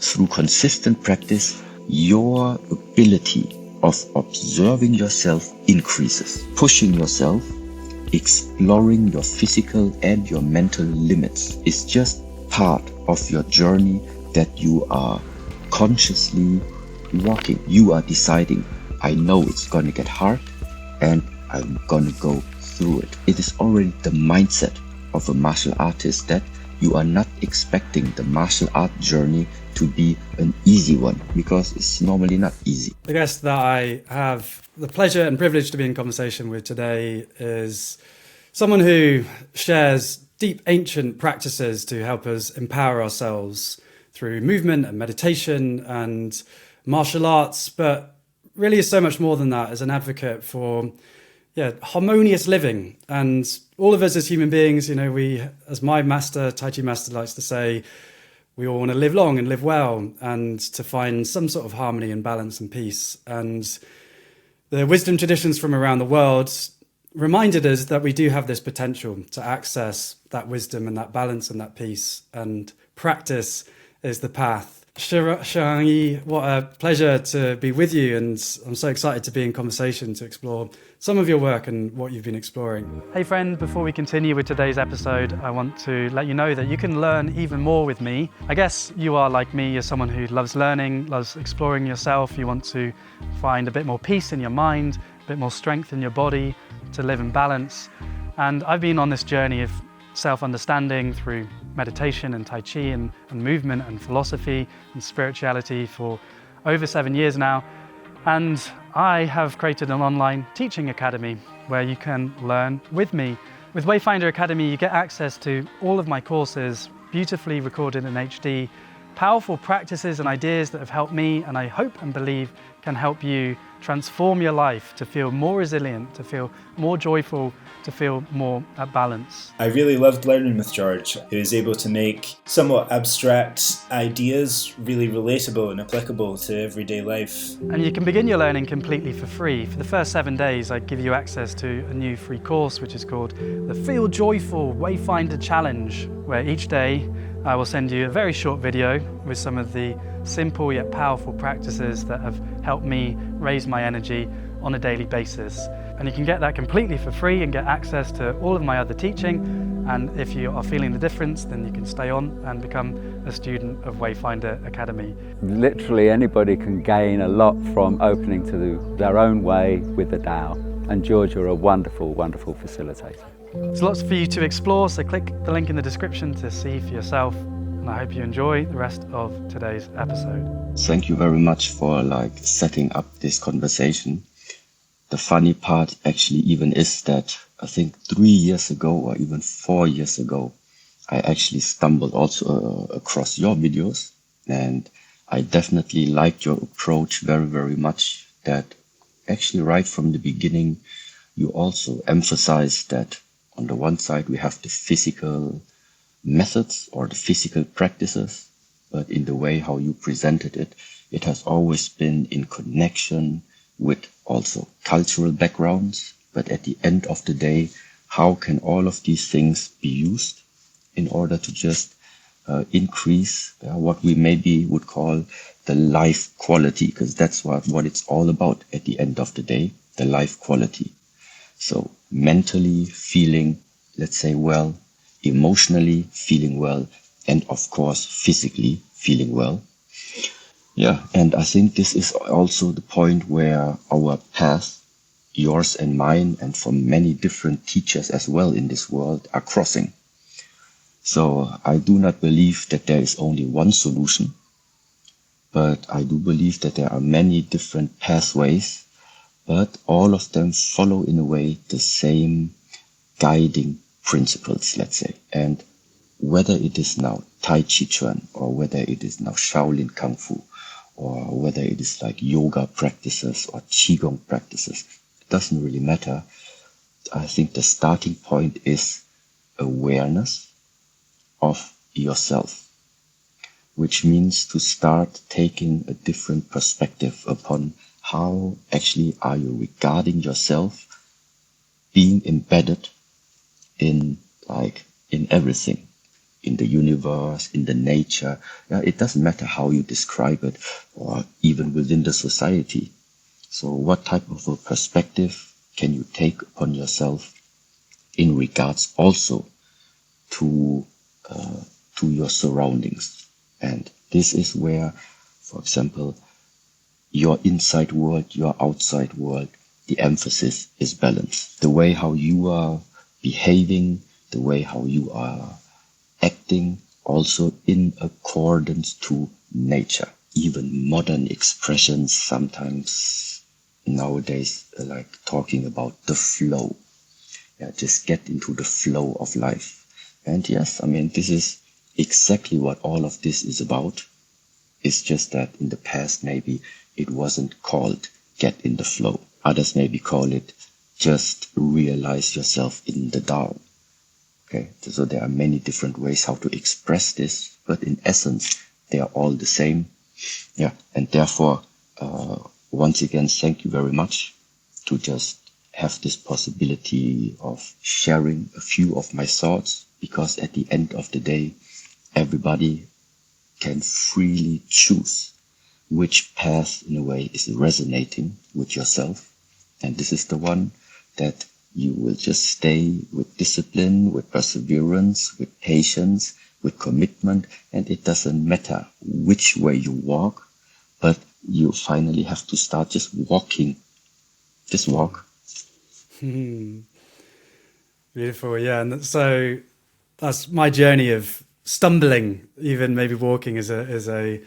through consistent practice, your ability of observing yourself increases, pushing yourself, exploring your physical and your mental limits is just part of your journey that you are consciously walking. You are deciding, I know it's going to get hard and I'm going to go through it. It is already the mindset of a martial artist that you are not expecting the martial art journey to be an easy one, because it's normally not easy. The guest that I have the pleasure and privilege to be in conversation with today is someone who shares deep ancient practices to help us empower ourselves through movement and meditation and martial arts, but really is so much more than that, as an advocate for harmonious living. And all of us as human beings, we, as my master, Tai Chi master, likes to say, we all want to live long and live well and to find some sort of harmony and balance and peace. And the wisdom traditions from around the world reminded us that we do have this potential to access that wisdom and that balance and that peace. And practice is the path. Shi Heng Yi, what a pleasure to be with you, and I'm so excited to be in conversation to explore some of your work and what you've been exploring. Hey friend, before we continue with today's episode, I want to let you know that you can learn even more with me. I guess you are like me, you're someone who loves learning, loves exploring yourself. You want to find a bit more peace in your mind, a bit more strength in your body, to live in balance. And I've been on this journey of self-understanding through meditation and Tai Chi and movement and philosophy and spirituality for over 7 years now. And I have created an online teaching academy where you can learn with me. With Wayfinder Academy, you get access to all of my courses, beautifully recorded in HD, powerful practices and ideas that have helped me, and I hope and believe can help you transform your life to feel more resilient, to feel more joyful, to feel more at balance. I really loved learning with George, who is able to make somewhat abstract ideas really relatable and applicable to everyday life. And you can begin your learning completely for free. For the first 7 days, I give you access to a new free course, which is called the Feel Joyful Wayfinder Challenge, where each day I will send you a very short video with some of the simple yet powerful practices that have helped me raise my energy on a daily basis. And you can get that completely for free and get access to all of my other teaching. And if you are feeling the difference, then you can stay on and become a student of Wayfinder Academy. Literally anybody can gain a lot from opening to their own way with the Tao. And George, you're a wonderful, wonderful facilitator. There's lots for you to explore, so click the link in the description to see for yourself. And I hope you enjoy the rest of today's episode. Thank you very much for setting up this conversation. The funny part actually even is that I think 3 years ago or even 4 years ago, I actually stumbled also across your videos, and I definitely liked your approach very, very much. That actually right from the beginning, you also emphasized that on the one side we have the physical methods or the physical practices, but in the way how you presented it, it has always been in connection with also cultural backgrounds. But at the end of the day, how can all of these things be used in order to just increase what we maybe would call the life quality, because that's what it's all about at the end of the day, the life quality. So mentally feeling, let's say, well, emotionally feeling well, and of course physically feeling well. Yeah, and I think this is also the point where our path, yours and mine, and from many different teachers as well in this world, are crossing. So I do not believe that there is only one solution, but I do believe that there are many different pathways, but all of them follow in a way the same guiding principles, let's say. And whether it is now Tai Chi Chuan, or whether it is now Shaolin Kung Fu, or whether it is like yoga practices or Qigong practices, it doesn't really matter. I think the starting point is awareness of yourself, which means to start taking a different perspective upon how actually are you regarding yourself being embedded in everything. in the universe, in the nature. Yeah, it doesn't matter how you describe it, or even within the society. So what type of a perspective can you take upon yourself in regards also to your surroundings? And this is where, for example, your inside world, your outside world, the emphasis is balance. The way how you are behaving, the way how you are acting, also in accordance to nature. Even modern expressions sometimes nowadays like talking about the flow. Yeah, just get into the flow of life. And yes, I mean, this is exactly what all of this is about. It's just that in the past, maybe it wasn't called get in the flow. Others maybe call it just realize yourself in the Tao. Okay, so there are many different ways how to express this, but in essence, they are all the same. Yeah, and therefore, once again, thank you very much to just have this possibility of sharing a few of my thoughts, because at the end of the day, everybody can freely choose which path in a way is resonating with yourself. And this is the one that you will just stay with discipline, with perseverance, with patience, with commitment. And it doesn't matter which way you walk, but you finally have to start just walking. Just walk. Beautiful, yeah. And so that's my journey of stumbling. Even maybe walking is a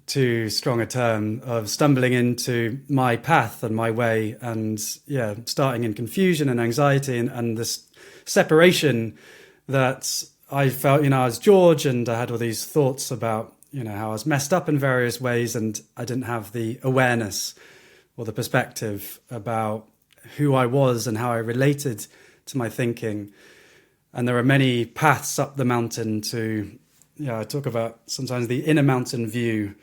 too strong a term, of stumbling into my path and my way, and yeah, starting in confusion and anxiety and this separation that I felt. I was George, and I had all these thoughts about how I was messed up in various ways, and I didn't have the awareness or the perspective about who I was and how I related to my thinking. And there are many paths up the mountain to, I talk about sometimes the inner mountain view,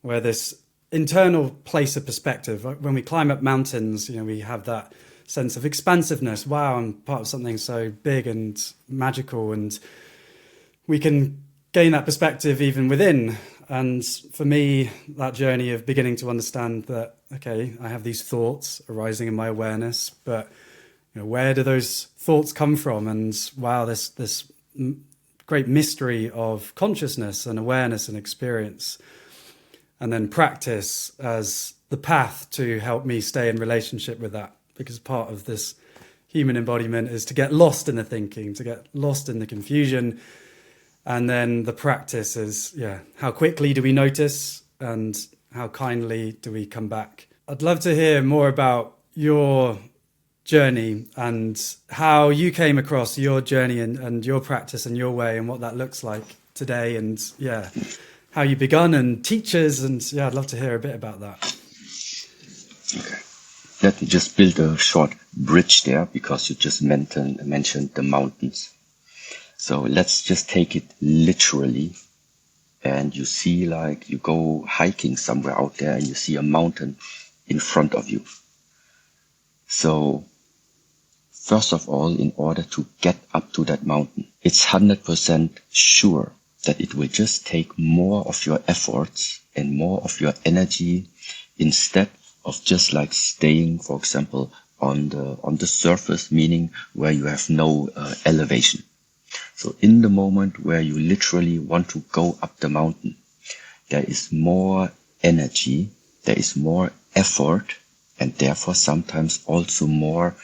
where this internal place of perspective, when we climb up mountains, we have that sense of expansiveness. Wow, I'm part of something so big and magical, and we can gain that perspective even within. And for me, that journey of beginning to understand that, okay, I have these thoughts arising in my awareness, but where do those thoughts come from? And wow, this great mystery of consciousness and awareness and experience. And then practice as the path to help me stay in relationship with that. Because part of this human embodiment is to get lost in the thinking, to get lost in the confusion. And then the practice is, how quickly do we notice and how kindly do we come back? I'd love to hear more about your journey and how you came across your journey and your practice and your way, and what that looks like today, and how you begun, and teachers, and I'd love to hear a bit about that. Okay. Let me just build a short bridge there, because you just mentioned the mountains. So let's just take it literally. And you see, like, you go hiking somewhere out there and you see a mountain in front of you. So first of all, in order to get up to that mountain, it's 100% sure that it will just take more of your efforts and more of your energy, instead of just like staying, for example, on the surface, meaning where you have no elevation. So in the moment where you literally want to go up the mountain, there is more energy, there is more effort, and therefore sometimes also more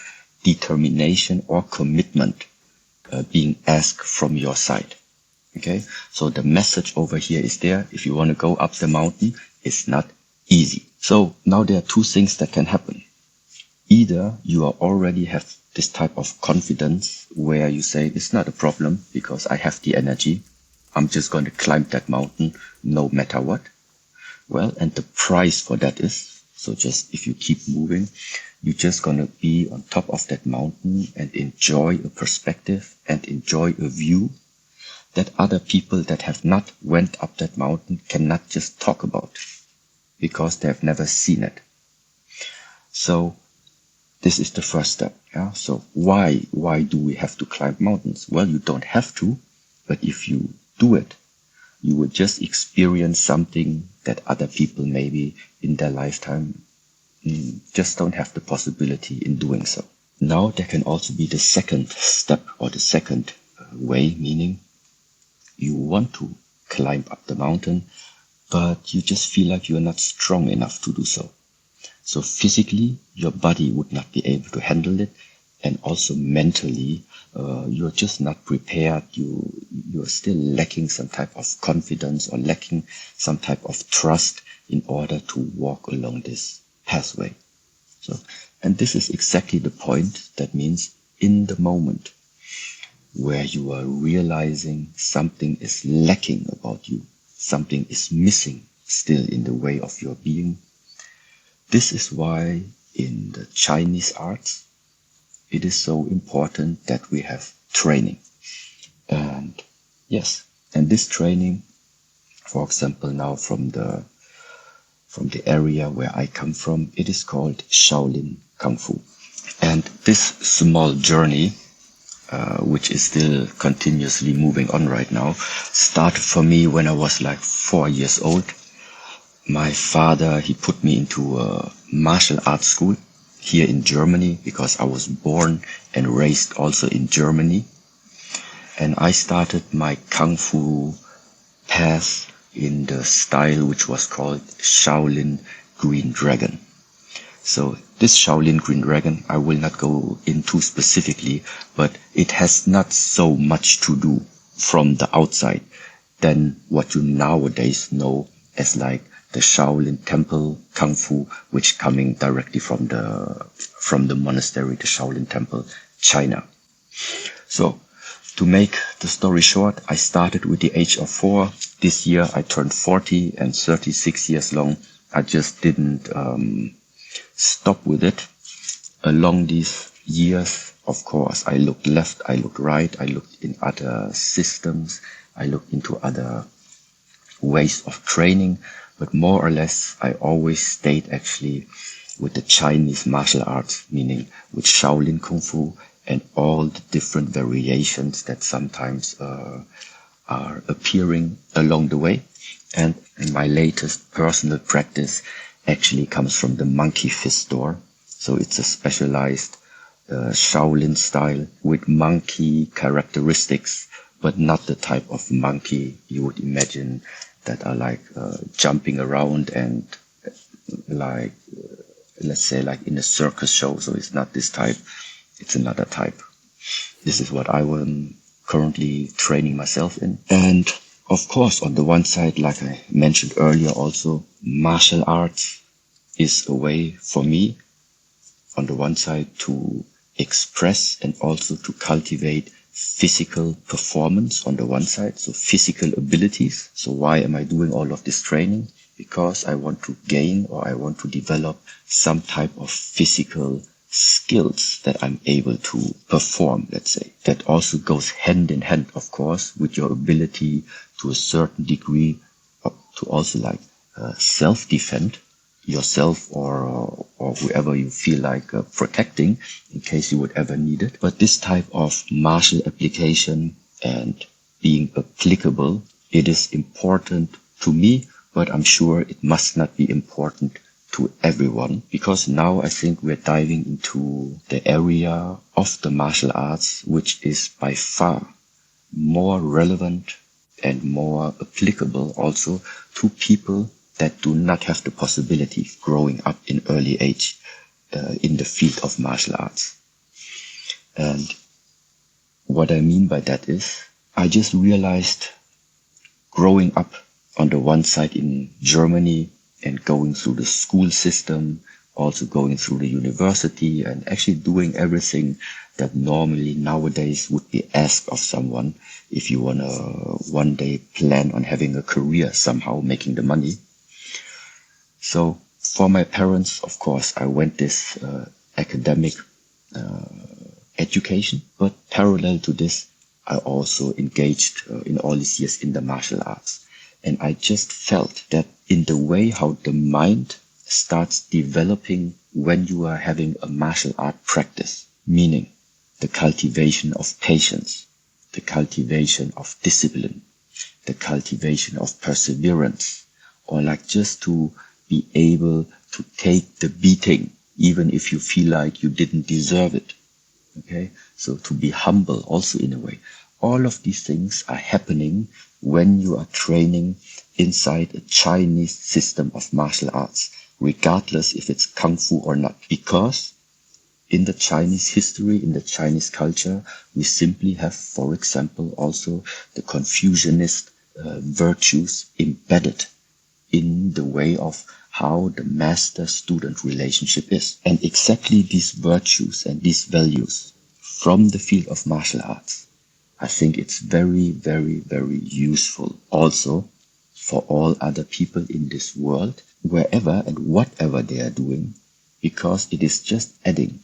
determination or commitment being asked from your side. Okay, so the message over here is there. If you want to go up the mountain, it's not easy. So now there are two things that can happen. Either you already have this type of confidence where you say, it's not a problem because I have the energy. I'm just going to climb that mountain no matter what. Well, and the price for that is, so just if you keep moving, you're just going to be on top of that mountain and enjoy a perspective and enjoy a view that other people that have not went up that mountain cannot just talk about, because they have never seen it. So this is the first step. Yeah. So why do we have to climb mountains? Well, you don't have to, But if you do it, you will just experience something that other people maybe in their lifetime just don't have the possibility in doing so. Now there can also be the second step or the second way, meaning you want to climb up the mountain, but you just feel like you're not strong enough to do so. So physically, your body would not be able to handle it, and also mentally, you're just not prepared. You're still lacking some type of confidence or lacking some type of trust in order to walk along this pathway. So, and this is exactly the point. That means in the moment where you are realizing something is lacking about you, something is missing still in the way of your being. This is why in the Chinese arts, it is so important that we have training. And yes, and this training, for example, now from the area where I come from, it is called Shaolin Kung Fu. And this small journey, which is still continuously moving on right now, started for me when I was like 4 years old. My father, he put me into a martial arts school here in Germany because I was born and raised also in Germany. And I started my Kung Fu path in the style which was called Shaolin Green Dragon. So this Shaolin Green Dragon, I will not go into specifically, but it has not so much to do from the outside than what you nowadays know as like the Shaolin Temple Kung Fu, which coming directly from the monastery, the Shaolin Temple, China. So to make the story short, I started with the age of 4. This year I turned 40, and 36 years long, I just didn't stop with it. Along these years, of course, I looked left, I looked right, I looked in other systems, I looked into other ways of training, but more or less I always stayed actually with the Chinese martial arts, meaning with Shaolin Kung Fu and all the different variations that sometimes are appearing along the way. And my latest personal practice actually comes from the monkey fist door. So it's a specialized Shaolin style with monkey characteristics, but not the type of monkey you would imagine that are like jumping around and like, let's say like in a circus show. So it's not this type, it's another type. This is what I am currently training myself in. And of course, on the one side, like I mentioned earlier also, martial arts is a way for me, on the one side, to express and also to cultivate physical performance on the one side, so physical abilities. So why am I doing all of this training? Because I want to gain or I want to develop some type of physical skills that I'm able to perform, let's say. That also goes hand in hand, of course, with your ability to a certain degree to also like self-defend yourself or whoever you feel like protecting in case you would ever need it. But this type of martial application and being applicable, it is important to me, but I'm sure it must not be important to everyone, because now I think we're diving into the area of the martial arts which is by far more relevant and more applicable also to people that do not have the possibility of growing up in early age in the field of martial arts. And what I mean by that is, I just realized growing up on the one side in Germany and going through the school system, also going through the university and actually doing everything that normally nowadays would be asked of someone if you want to one day plan on having a career somehow, making the money. So for my parents, of course, I went this academic education, but parallel to this, I also engaged in all these years in the martial arts. And I just felt that in the way how the mind starts developing when you are having a martial art practice, meaning the cultivation of patience, the cultivation of discipline, the cultivation of perseverance, or like just to be able to take the beating, even if you feel like you didn't deserve it. Okay, so to be humble also in a way. All of these things are happening when you are training inside a Chinese system of martial arts, regardless if it's Kung Fu or not. Because in the Chinese history, in the Chinese culture, we simply have, for example, also the Confucianist virtues embedded in the way of how the master-student relationship is. And exactly these virtues and these values from the field of martial arts, I think it's very, very, very useful also for all other people in this world, wherever and whatever they are doing, because it is just adding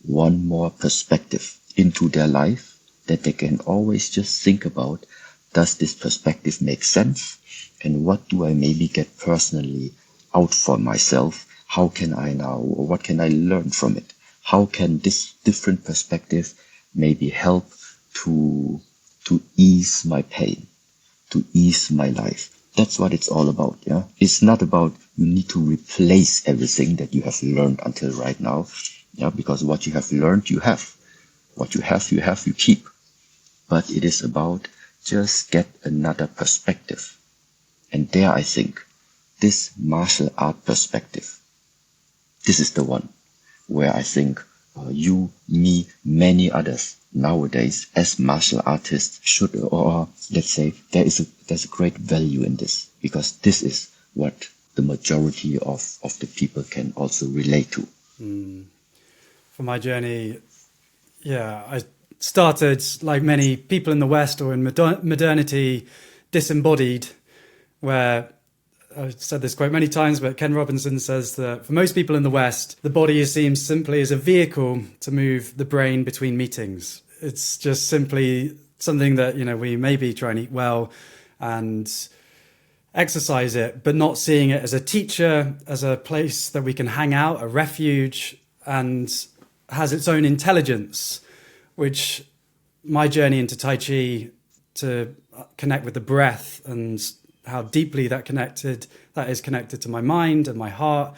one more perspective into their life that they can always just think about, does this perspective make sense? And what do I maybe get personally out for myself? How can I now, or what can I learn from it? How can this different perspective maybe help to ease my pain, to ease my life? That's what it's all about, yeah? It's not about you need to replace everything that you have learned until right now, yeah? Because what you have learned, you have. What you have, you keep. But it is about just get another perspective. And there I think this martial art perspective, this is the one where I think you, me, many others nowadays as martial artists should, or let's say there's a great value in this, because this is what the majority of the people can also relate to. For my journey, I started like many people in the West or in modernity, disembodied, where I've said this quote many times, but Ken Robinson says that for most people in the West, the body is seen simply as a vehicle to move the brain between meetings. It's just simply something that, we maybe try and eat well and exercise it, but not seeing it as a teacher, as a place that we can hang out, a refuge, and has its own intelligence, which my journey into Tai Chi to connect with the breath and how deeply that is connected to my mind and my heart,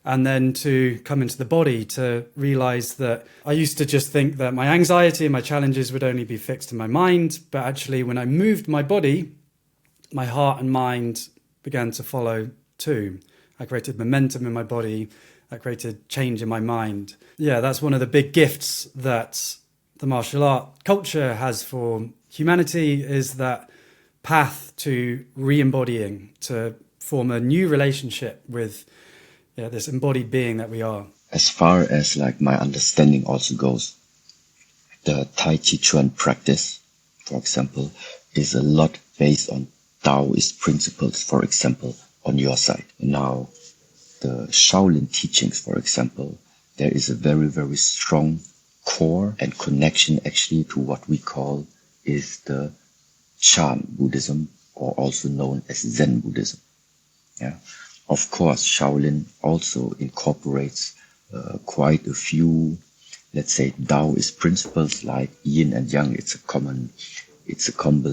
and then to come into the body to realize that I used to just think that my anxiety and my challenges would only be fixed in my mind, but actually when I moved my body, my heart and mind began to follow too. I created momentum in my body, I created change in my mind. That's one of the big gifts that the martial art culture has for humanity, is that path to re-embodying, to form a new relationship with this embodied being that we are. As far as like my understanding also goes, the Tai Chi Chuan practice, for example, is a lot based on Taoist principles, for example, on your side. Now, the Shaolin teachings, for example, there is a very, very strong core and connection actually to what we call is the Chan Buddhism, or also known as Zen Buddhism. Yeah, of course, Shaolin also incorporates quite a few, let's say, Taoist principles like Yin and Yang. It's a common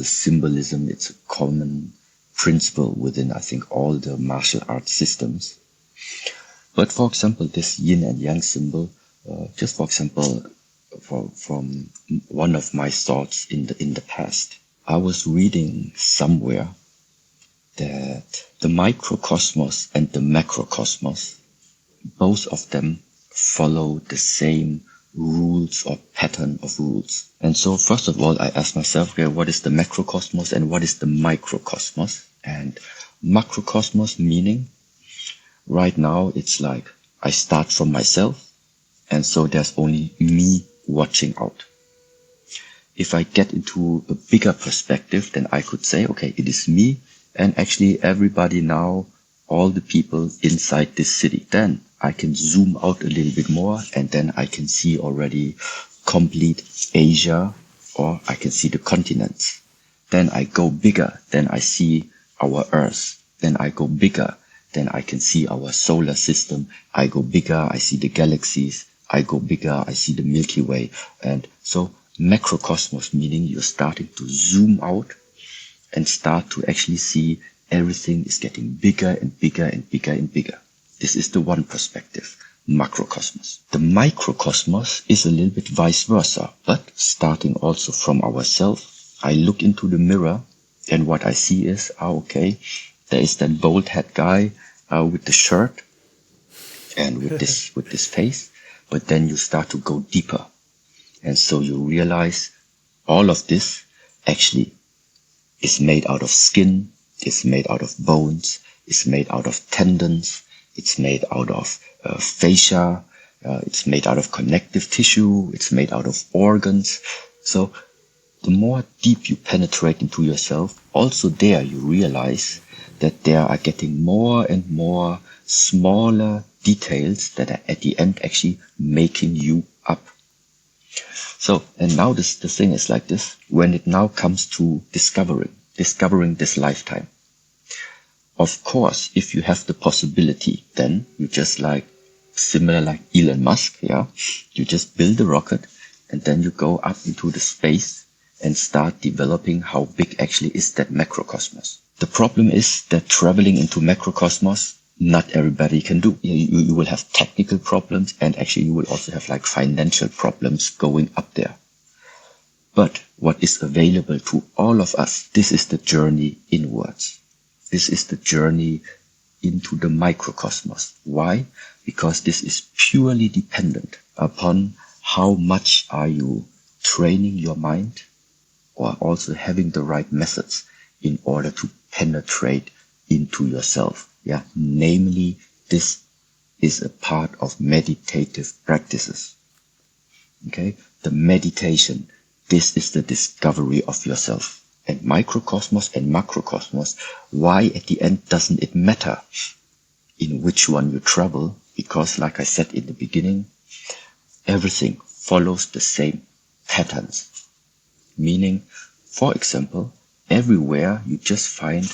symbolism. It's a common principle within, I think, all the martial arts systems. But for example, this Yin and Yang symbol, just for example, from one of my thoughts in the past. I was reading somewhere that the microcosmos and the macrocosmos, both of them follow the same rules or pattern of rules. And so first of all, I asked myself, okay, what is the macrocosmos and what is the microcosmos? And macrocosmos meaning right now it's like I start from myself, and so there's only me watching out. If I get into a bigger perspective, then I could say, okay, it is me and actually everybody now, all the people inside this city. Then I can zoom out a little bit more, and then I can see already complete Asia, or I can see the continents. Then I go bigger, then I see our Earth. Then I go bigger, then I can see our solar system. I go bigger, I see the galaxies. I go bigger, I see the Milky Way. And so Macrocosmos meaning you're starting to zoom out and start to actually see everything is getting bigger and bigger and bigger and bigger. This is the one perspective, macrocosmos. The microcosmos is a little bit vice versa, but starting also from ourselves. I look into the mirror and what I see is, okay, there is that bald head guy with the shirt and with this face, but then you start to go deeper. And so you realize all of this actually is made out of skin, is made out of bones, is made out of tendons, it's made out of fascia, it's made out of connective tissue, it's made out of organs. So the more deep you penetrate into yourself, also there you realize that there are getting more and more smaller details that are at the end actually making you up. So, and now the thing is like this, when it now comes to discovering this lifetime. Of course, if you have the possibility, then you just similar like Elon Musk, yeah, you just build a rocket and then you go up into the space and start developing how big actually is that macrocosmos. The problem is that traveling into macrocosmos, not everybody can do. You will have technical problems and actually you will also have financial problems going up there. But what is available to all of us, this is the journey inwards. This is the journey into the microcosmos. Why? Because this is purely dependent upon how much are you training your mind or also having the right methods in order to penetrate into yourself. Yeah, namely, this is a part of meditative practices. Okay, the meditation, this is the discovery of yourself. And microcosmos and macrocosmos, why at the end doesn't it matter in which one you travel? Because like I said in the beginning, everything follows the same patterns. Meaning, for example, everywhere you just find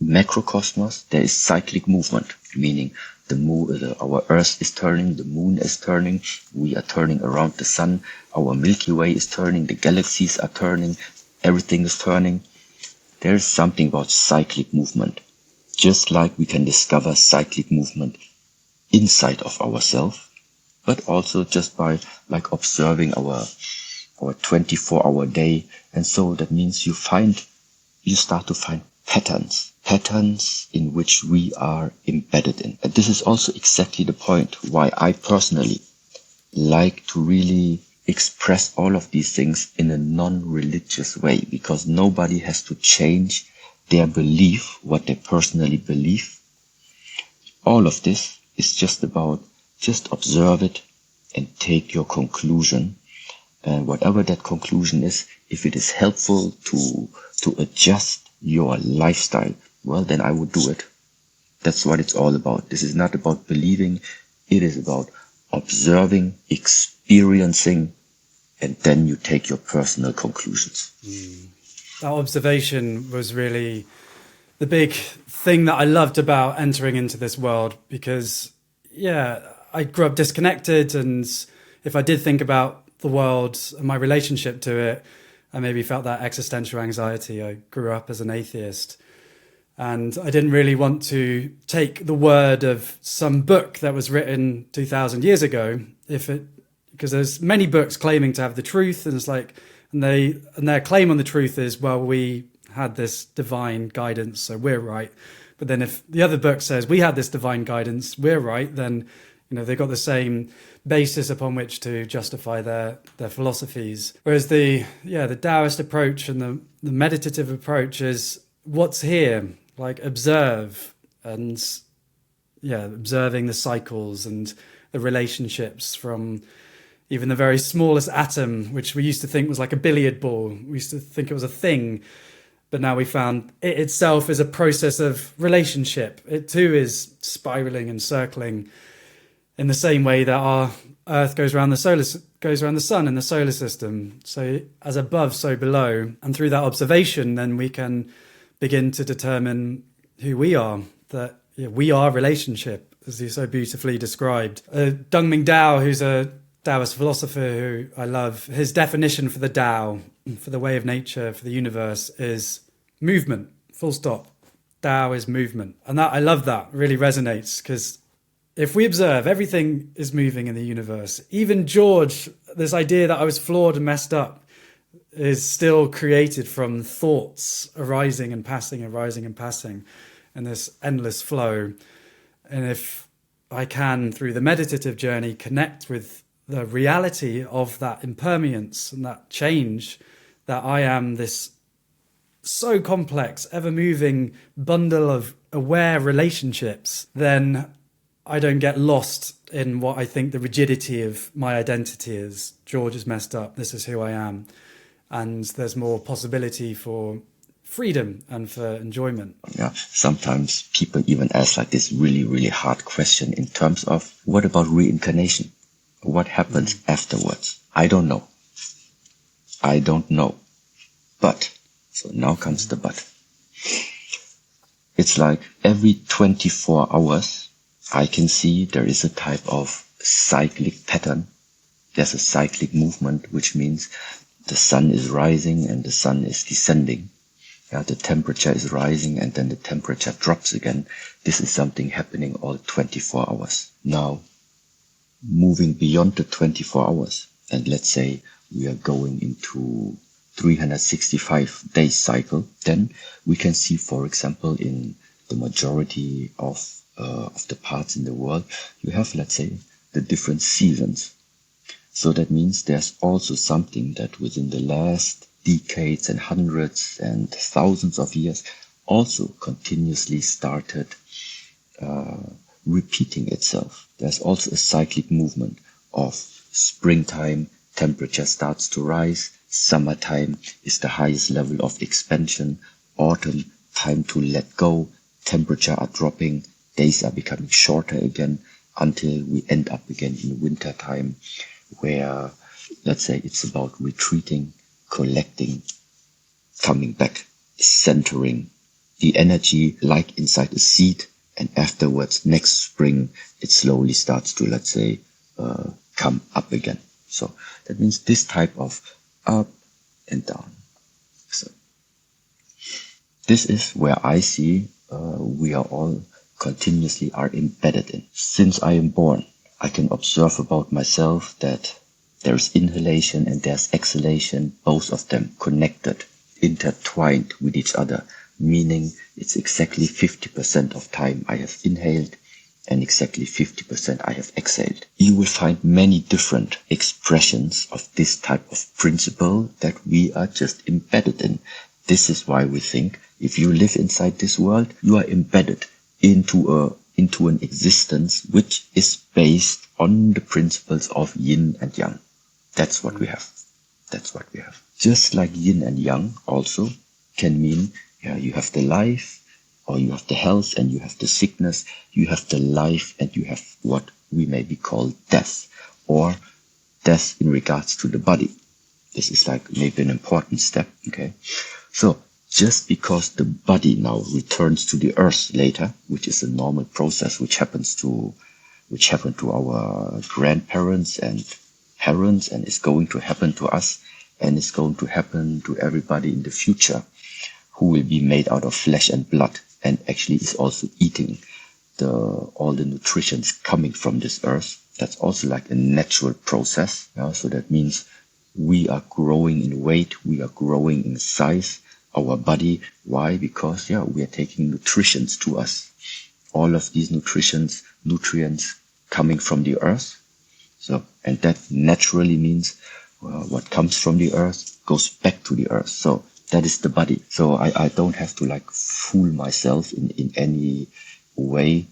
macrocosmos, there is cyclic movement, meaning the moon, our Earth is turning, the moon is turning, we are turning around the sun, our Milky Way is turning, the galaxies are turning, everything is turning. There is something about cyclic movement. Just like we can discover cyclic movement inside of ourselves, but also just by observing our 24-hour day. And so that means you start to find patterns in which we are embedded in. And this is also exactly the point why I personally like to really express all of these things in a non-religious way, because nobody has to change their belief, what they personally believe. All of this is just about just observe it and take your conclusion. And whatever that conclusion is, if it is helpful to adjust your lifestyle, well, then I would do it. That's what it's all about. This is not about believing. It is about observing, experiencing, and then you take your personal conclusions. That observation was really the big thing that I loved about entering into this world, because, I grew up disconnected, and if I did think about the world and my relationship to it, I maybe felt that existential anxiety. I grew up as an atheist, and I didn't really want to take the word of some book that was written 2,000 years ago, because there's many books claiming to have the truth, and it's and their claim on the truth is, well, we had this divine guidance, so we're right. But then if the other book says we had this divine guidance, we're right, then they've got the same basis upon which to justify their philosophies. Whereas the Taoist approach and the meditative approach is what's here, observe, and observing the cycles and the relationships from even the very smallest atom, which we used to think was like a billiard ball. We used to think it was a thing, but now we found it itself is a process of relationship. It too is spiraling and circling in the same way that our Earth goes around the sun in the solar system. So as above, so below. And through that observation, then we can begin to determine who we are, that we are relationship, as you so beautifully described. Dongming Dao, who's a Taoist philosopher who I love, his definition for the Tao, for the way of nature, for the universe, is movement, full stop. Tao is movement. And that, I love that, really resonates, because if we observe, everything is moving in the universe. Even George, this idea that I was flawed and messed up, is still created from thoughts arising and passing, and this endless flow. And if I can, through the meditative journey, connect with the reality of that impermanence and that change, that I am this so complex, ever-moving bundle of aware relationships, then I don't get lost in what I think the rigidity of my identity is. George is messed up, this is who I am. And there's more possibility for freedom and for enjoyment. Yeah, sometimes people even ask like this really, really hard question in terms of, what about reincarnation? What happens afterwards? I don't know. But, so now comes the but. It's like every 24 hours, I can see there is a type of cyclic pattern. There's a cyclic movement, which means the sun is rising and the sun is descending. Yeah, the temperature is rising and then the temperature drops again. This is something happening all 24 hours. Now, moving beyond the 24 hours, and let's say we are going into 365 days cycle, then we can see, for example, in the majority of the parts in the world, you have, let's say, the different seasons. So that means there's also something that within the last decades and hundreds and thousands of years also continuously started repeating itself. There's also a cyclic movement of springtime, temperature starts to rise, summertime is the highest level of expansion, autumn, time to let go, temperature are dropping, days are becoming shorter again, until we end up again in winter time, where, let's say, it's about retreating, collecting, coming back, centering the energy like inside a seed, and afterwards, next spring, it slowly starts to, let's say, come up again. So that means this type of up and down. So this is where I see we are all continuously are embedded in. Since I am born, I can observe about myself that there's inhalation and there's exhalation, both of them connected, intertwined with each other, meaning it's exactly 50% of time I have inhaled and exactly 50% I have exhaled. You will find many different expressions of this type of principle that we are just embedded in. This is why we think if you live inside this world, you are embedded into an existence which is based on the principles of yin and yang. That's what we have. That's what we have. Just like yin and yang also can mean, yeah, you have the life, or you have the health and you have the sickness, you have the life and you have what we maybe call death, or death in regards to the body. This is like maybe an important step, okay? So just because the body now returns to the earth later, which is a normal process which happened to our grandparents and parents and is going to happen to us and is going to happen to everybody in the future who will be made out of flesh and blood and actually is also eating all the nutritions coming from this earth. That's also like a natural process. Yeah? So that means we are growing in weight, we are growing in size, our body. Why? Because we are taking nutritions to us. All of these nutrients coming from the earth. So, and that naturally means what comes from the earth goes back to the earth. So that is the body. So I don't have to like fool myself in any way.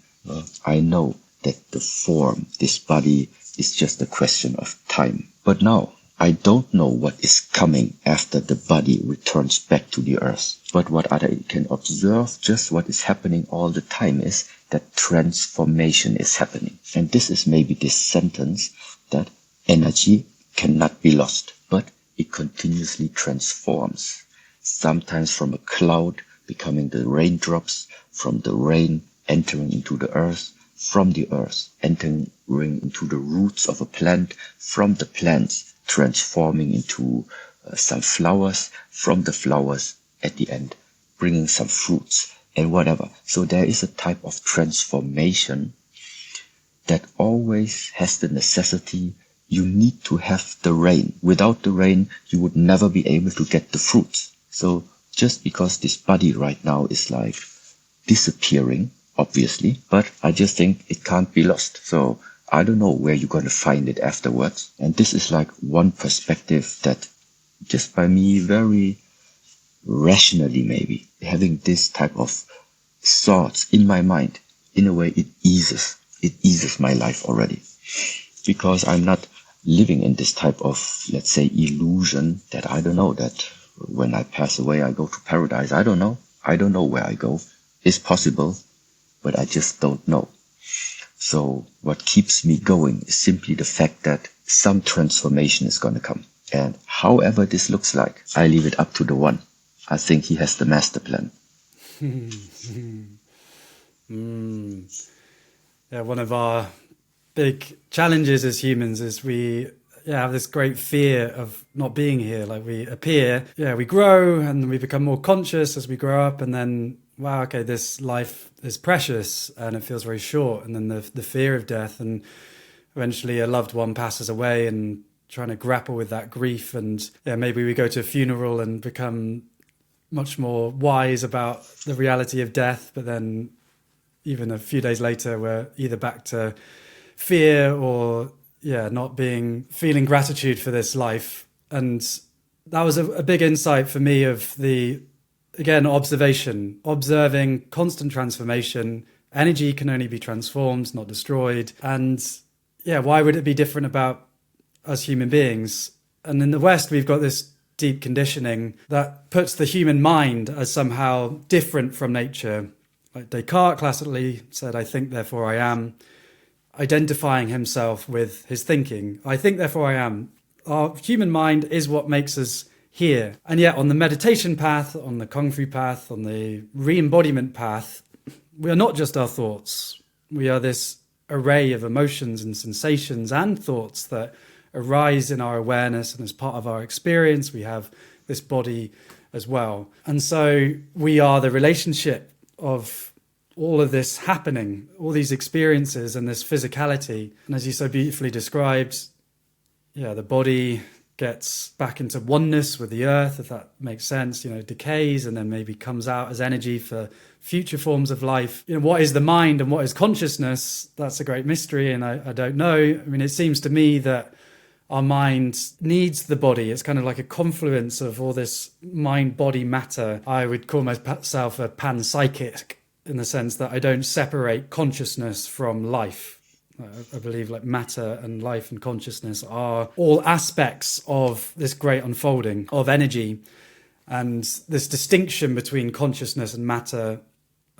I know that the form, this body, is just a question of time. But now, I don't know what is coming after the body returns back to the earth. But what I can observe, just what is happening all the time, is that transformation is happening. And this is maybe this sentence that energy cannot be lost, but it continuously transforms. Sometimes from a cloud becoming the raindrops, from the rain entering into the earth, from the earth, entering into the roots of a plant, from the plants transforming into some flowers, from the flowers at the end bringing some fruits and whatever. So there is a type of transformation that always has the necessity you need to have the rain. Without the rain, you would never be able to get the fruits. So just because this body right now is like disappearing, obviously, but I just think it can't be lost. So I don't know where you're going to find it afterwards. And this is like one perspective that just by me very rationally maybe having this type of thoughts in my mind, in a way it eases my life already, because I'm not living in this type of, let's say, illusion that I don't know, that when I pass away I go to paradise. I don't know where I go. It's possible, but I just don't know. So what keeps me going is simply the fact that some transformation is going to come, and however this looks like, I leave it up to the one. I think he has the master plan. Yeah, one of our big challenges as humans is we have this great fear of not being here. Like we appear, we grow and we become more conscious as we grow up, and then, wow, okay, this life is precious and it feels very short. And then the fear of death, and eventually a loved one passes away, and trying to grapple with that grief. And maybe we go to a funeral and become much more wise about the reality of death, but then even a few days later we're either back to fear or feeling gratitude for this life. And that was a big insight for me of observing constant transformation. Energy can only be transformed, not destroyed. And why would it be different about us human beings? And in the West, we've got this deep conditioning that puts the human mind as somehow different from nature. Like Descartes classically said, I think, therefore I am, identifying himself with his thinking. I think, therefore I am. Our human mind is what makes us here. And yet on the meditation path, on the Kung Fu path, on the re-embodiment path, we are not just our thoughts. We are this array of emotions and sensations and thoughts that arise in our awareness, and as part of our experience we have this body as well. And so we are the relationship of all of this happening, all these experiences and this physicality. And as you so beautifully described, the body gets back into oneness with the earth, if that makes sense, decays and then maybe comes out as energy for future forms of life. What is the mind and what is consciousness? That's a great mystery, and I don't know. I mean, it seems to me that our mind needs the body. It's kind of like a confluence of all this mind, body, matter. I would call myself a panpsychic in the sense that I don't separate consciousness from life. I believe like matter and life and consciousness are all aspects of this great unfolding of energy. And this distinction between consciousness and matter,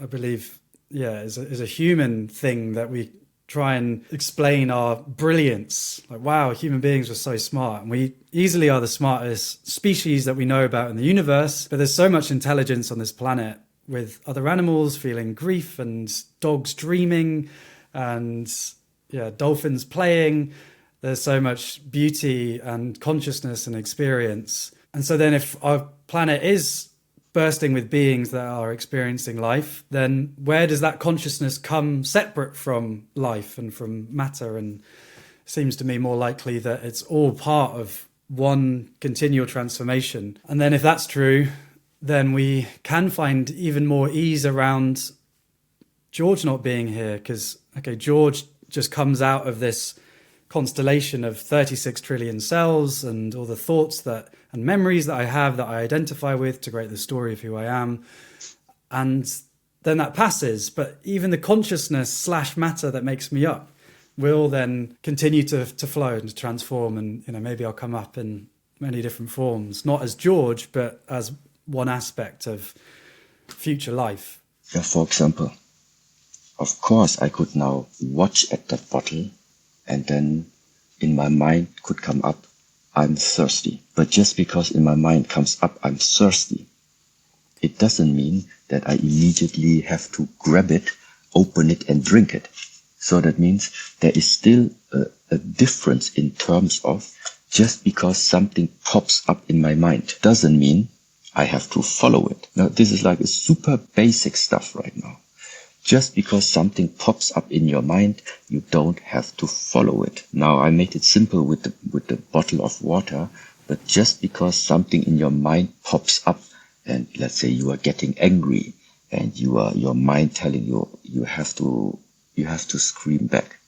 I believe, is a human thing that we try and explain our brilliance. Like, wow, human beings are so smart, and we easily are the smartest species that we know about in the universe. But there's so much intelligence on this planet, with other animals feeling grief and dogs dreaming and dolphins playing. There's so much beauty and consciousness and experience. And so then if our planet is bursting with beings that are experiencing life, then where does that consciousness come separate from life and from matter? And it seems to me more likely that it's all part of one continual transformation. And then if that's true, then we can find even more ease around George not being here, because, George just comes out of this constellation of 36 trillion cells and all the thoughts and memories that I have that I identify with to create the story of who I am. And then that passes. But even the consciousness / matter that makes me up will then continue to flow and to transform. And, maybe I'll come up in many different forms, not as George, but as one aspect of future life. Yeah, for example, of course I could now watch at that bottle, and then in my mind could come up, I'm thirsty. But just because in my mind comes up, I'm thirsty, it doesn't mean that I immediately have to grab it, open it and drink it. So that means there is still a difference in terms of just because something pops up in my mind doesn't mean I have to follow it. Now, this is like a super basic stuff right now. Just because something pops up in your mind, you don't have to follow it. Now, I made it simple with the bottle of water, but just because something in your mind pops up, and let's say you are getting angry, and your mind telling you have to scream back.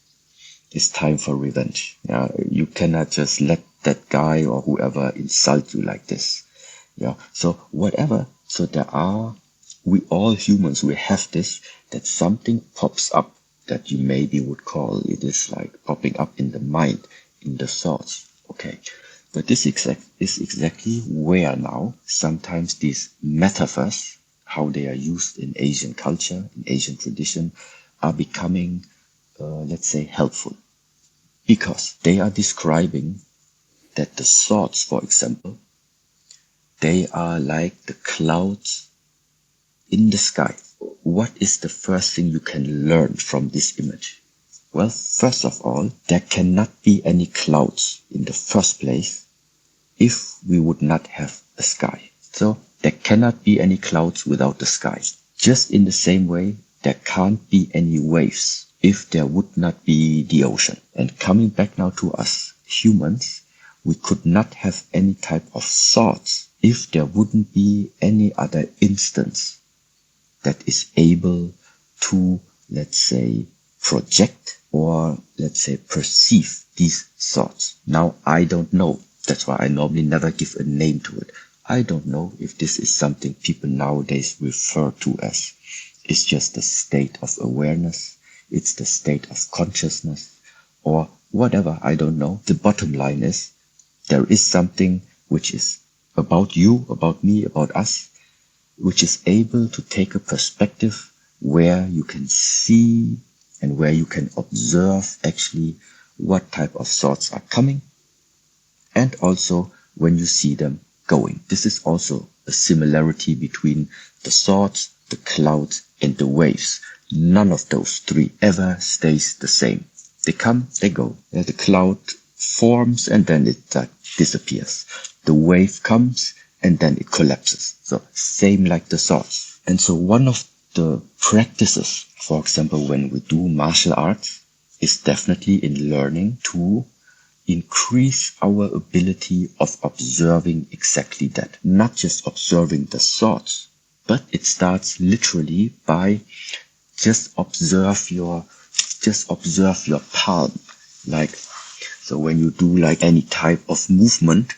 It's time for revenge. Yeah, you cannot just let that guy or whoever insult you like this. Yeah, so whatever. So we all humans, we have this, that something pops up that you maybe would call it is like popping up in the mind, in the thoughts. Okay, but this is exactly where now sometimes these metaphors, how they are used in Asian culture, in Asian tradition, are becoming, let's say, helpful. Because they are describing that the thoughts, for example, they are like the clouds in the sky. What is the first thing you can learn from this image? Well, first of all, there cannot be any clouds in the first place if we would not have a sky. So there cannot be any clouds without the sky. Just in the same way, there can't be any waves if there would not be the ocean. And coming back now to us humans, we could not have any type of thoughts if there wouldn't be any other instance that is able to, let's say, project or, let's say, perceive these thoughts. Now, I don't know. That's why I normally never give a name to it. I don't know if this is something people nowadays refer to as. It's just the state of awareness. It's the state of consciousness or whatever. I don't know. The bottom line is there is something which is about you, about me, about us, which is able to take a perspective where you can see and where you can observe actually what type of thoughts are coming and also when you see them going. This is also a similarity between the thoughts, the clouds, and the waves. None of those three ever stays the same. They come, they go. The cloud forms and then it disappears. The wave comes and then it collapses. So same like the thoughts. And so one of the practices, for example, when we do martial arts, is definitely in learning to increase our ability of observing exactly that. Not just observing the thoughts, but it starts literally by just observe your palm. Like, so when you do like any type of movement,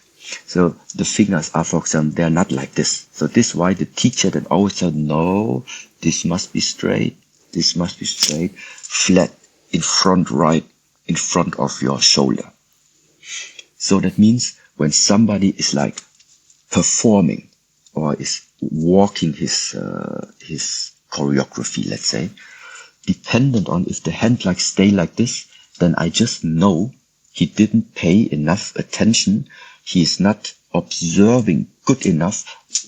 so the fingers are, for example, they're not like this. So this is why the teacher that always said, no, this must be straight. This must be straight, flat, in front, right, in front of your shoulder. So that means when somebody is like performing or is walking his choreography, let's say, dependent on if the hand like stay like this, then I just know he didn't pay enough attention. He is not observing good enough.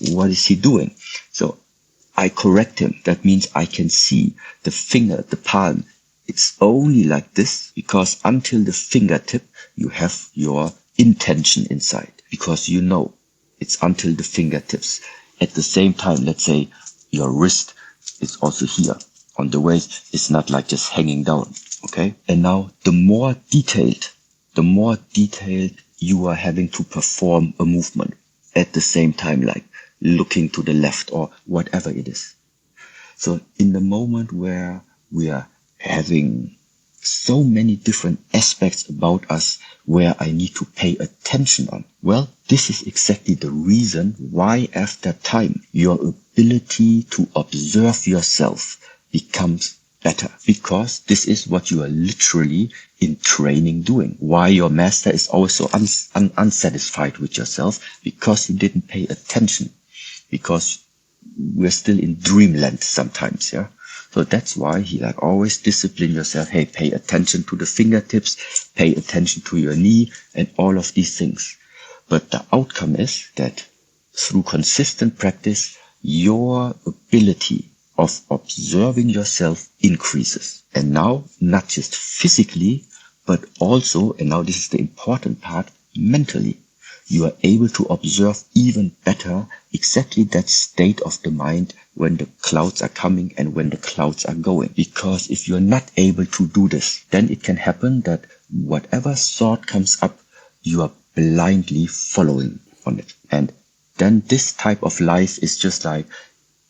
What is he doing? So I correct him. That means I can see the finger, the palm. It's only like this because until the fingertip, you have your intention inside because you know it's until the fingertips. At the same time, let's say your wrist is also here on the waist. It's not like just hanging down. Okay. And now the more detailed you are having to perform a movement at the same time, like looking to the left or whatever it is. So in the moment where we are having so many different aspects about us where I need to pay attention on, well, this is exactly the reason why after time your ability to observe yourself becomes better, because this is what you are literally in training doing. Why your master is also unsatisfied with yourself, because you didn't pay attention, because we're still in dreamland sometimes, yeah. So that's why he like always discipline yourself. Hey, pay attention to the fingertips, pay attention to your knee and all of these things. But the outcome is that through consistent practice, your ability of observing yourself increases. And now, not just physically, but also, and now this is the important part, mentally. You are able to observe even better exactly that state of the mind when the clouds are coming and when the clouds are going. Because if you're not able to do this, then it can happen that whatever thought comes up, you are blindly following on it. And then this type of life is just like,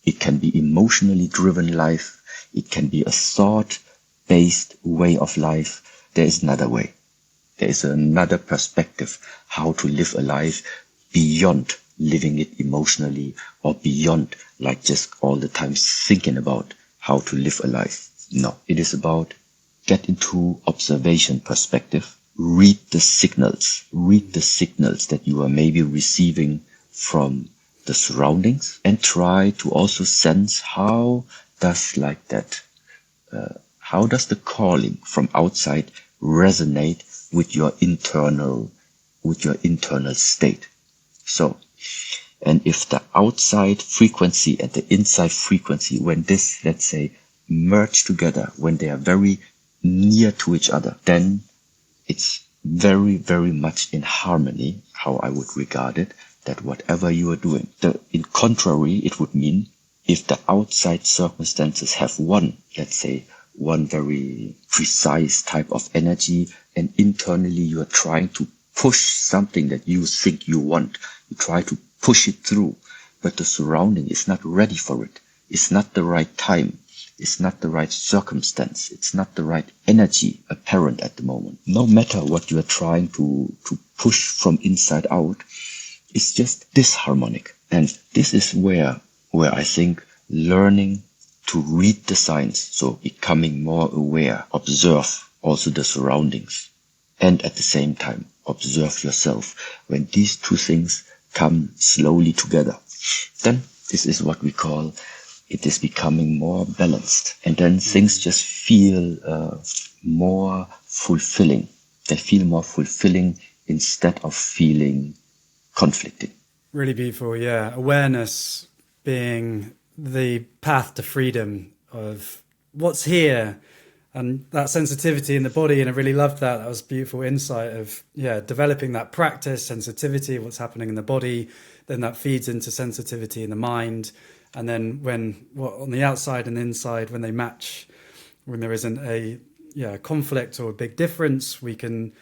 it can be emotionally driven life. It can be a thought-based way of life. There is another way. There is another perspective how to live a life beyond living it emotionally or beyond like just all the time thinking about how to live a life. No, it is about get into observation perspective. Read the signals that you are maybe receiving from the surroundings and try to also sense how does the calling from outside resonate with your internal state. So, and if the outside frequency and the inside frequency, when this, let's say, merge together, when they are very near to each other, then it's very, very much in harmony, how I would regard it, that whatever you are doing. In contrary, it would mean if the outside circumstances have one very precise type of energy, and internally you are trying to push something that you think you want. You try to push it through, but the surrounding is not ready for it. It's not the right time. It's not the right circumstance. It's not the right energy apparent at the moment. No matter what you are trying to push from inside out, it's just disharmonic. And this is where I think learning to read the signs, so becoming more aware, observe also the surroundings, and at the same time observe yourself. When these two things come slowly together, then this is what we call it is becoming more balanced, and then things just feel more fulfilling. They feel more fulfilling instead of feeling conflicting. Really beautiful, yeah. Awareness being the path to freedom of what's here and that sensitivity in the body. And I really loved that. That was a beautiful insight of, developing that practice, sensitivity of what's happening in the body. Then that feeds into sensitivity in the mind. And then on the outside and inside, when they match, when there isn't a conflict or a big difference, we can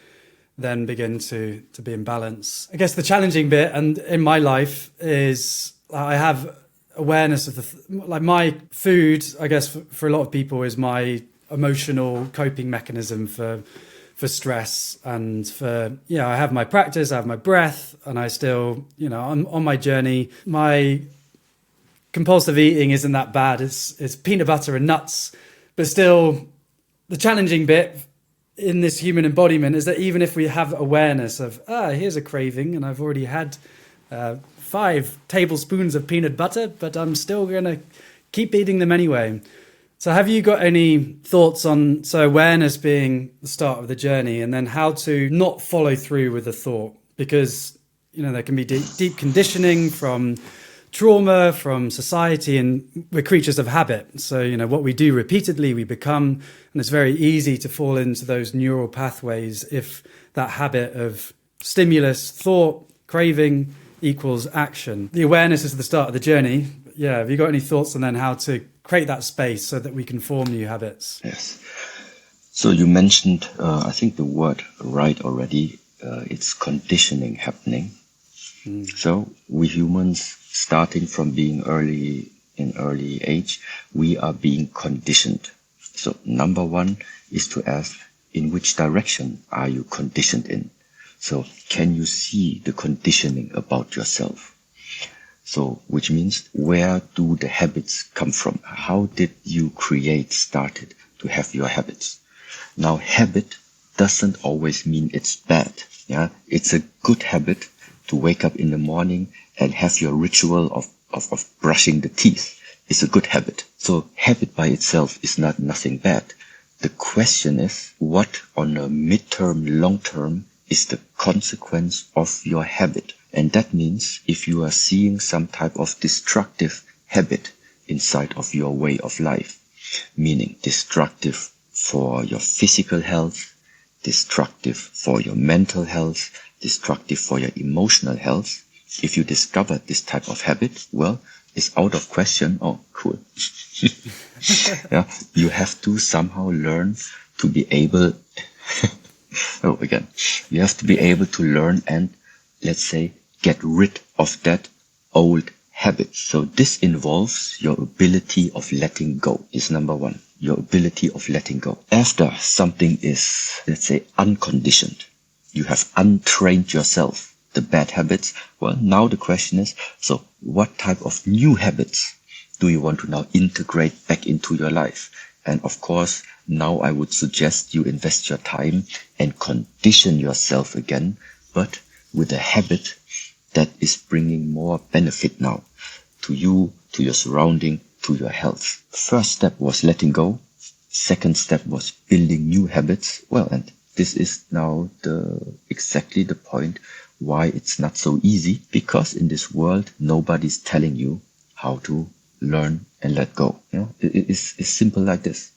then begin to be in balance. I guess the challenging bit, and in my life, is I have awareness of my food, I guess for a lot of people, is my emotional coping mechanism for stress and for, I have my practice, I have my breath, and I still, I'm on my journey. My compulsive eating isn't that bad. It's peanut butter and nuts, but still the challenging bit in this human embodiment is that even if we have awareness of, here's a craving and I've already had 5 tablespoons of peanut butter, but I'm still going to keep eating them anyway. So have you got any thoughts on, awareness being the start of the journey, and then how to not follow through with a thought? Because, there can be deep conditioning from trauma, from society, and we're creatures of habit. So, what we do repeatedly, we become, and it's very easy to fall into those neural pathways if that habit of stimulus, thought, craving equals action. The awareness is the start of the journey. Yeah, have you got any thoughts on then how to create that space so that we can form new habits? Yes. So you mentioned, I think the word right already, it's conditioning happening. So we humans, starting from being early age, we are being conditioned. So number one is to ask, in which direction are you conditioned in? So can you see the conditioning about yourself? So which means, where do the habits come from? How did you started to have your habits? Now, habit doesn't always mean it's bad. Yeah, it's a good habit to wake up in the morning and have your ritual of brushing the teeth. It's a good habit. So habit by itself is nothing bad. The question is, what on a midterm, long term is the consequence of your habit? And that means if you are seeing some type of destructive habit inside of your way of life, meaning destructive for your physical health, destructive for your mental health, destructive for your emotional health. If you discover this type of habit, well, it's out of question. Oh, cool. Yeah, you have to somehow learn to be able, you have to be able to learn and, let's say, get rid of that old habit. So this involves your ability of letting go is number one, your ability of letting go. After something is, let's say, unconditioned, you have untrained yourself, the bad habits. Well, now the question is, so what type of new habits do you want to now integrate back into your life? And of course, now I would suggest you invest your time and condition yourself again, but with a habit that is bringing more benefit now to you, to your surrounding, to your health. First step was letting go. Second step was building new habits. Well, and this is now exactly the point why it's not so easy, because in this world, nobody's telling you how to learn and let go. You know, it's simple like this.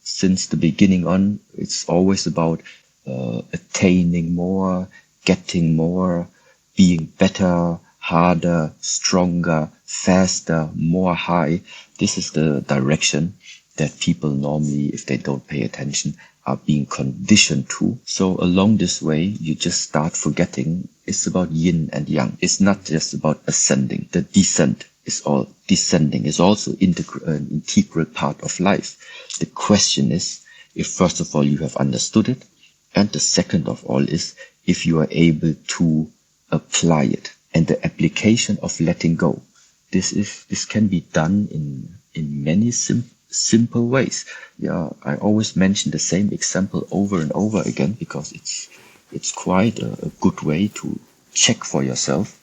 Since the beginning on, it's always about attaining more, getting more, being better, harder, stronger, faster, more high. This is the direction that people normally, if they don't pay attention, are being conditioned to. So along this way, you just start forgetting it's about yin and yang. It's not just about ascending. The descent is all descending, is also an integral part of life. The question is, if first of all you have understood it, and the second of all is if you are able to apply it. And the application of letting go, this can be done in many simple ways. Yeah, I always mention the same example over and over again because it's quite a good way to check for yourself.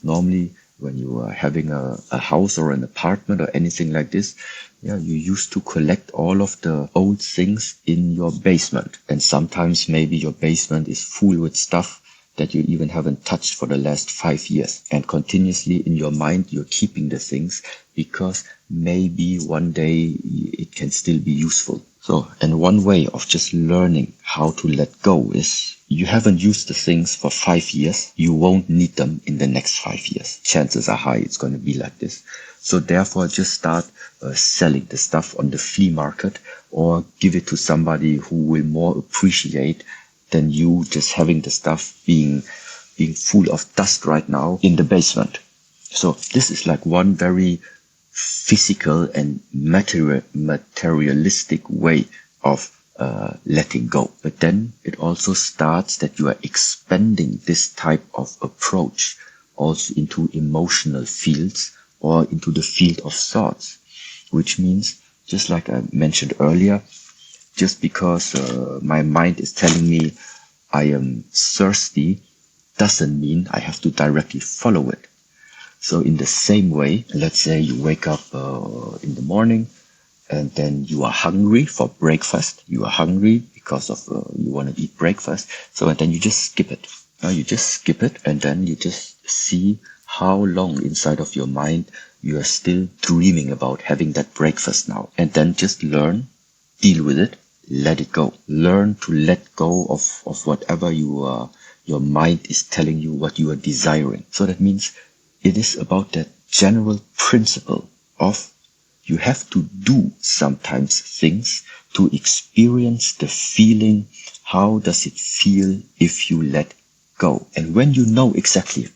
Normally when you are having a house or an apartment or anything like this, you used to collect all of the old things in your basement. And sometimes maybe your basement is full with stuff that you even haven't touched for the last 5 years. And continuously in your mind, you're keeping the things because maybe one day it can still be useful. So, and one way of just learning how to let go is you haven't used the things for 5 years. You won't need them in the next 5 years. Chances are high it's going to be like this. So therefore, just start selling the stuff on the flea market or give it to somebody who will more appreciate than you just having the stuff being full of dust right now in the basement. So this is like one very physical and materialistic way of letting go. But then it also starts that you are expanding this type of approach also into emotional fields or into the field of thoughts, which means, just like I mentioned earlier, just because my mind is telling me I am thirsty doesn't mean I have to directly follow it. So in the same way, let's say you wake up in the morning and then you are hungry for breakfast. You are hungry because of you want to eat breakfast. So and then you just skip it. You just skip it and then you just see how long inside of your mind you are still dreaming about having that breakfast now. And then just learn, deal with it, let it go. Learn to let go of whatever your mind is telling you what you are desiring. So that means it is about that general principle of you have to do sometimes things to experience the feeling. How does it feel if you let go? And when you know exactly,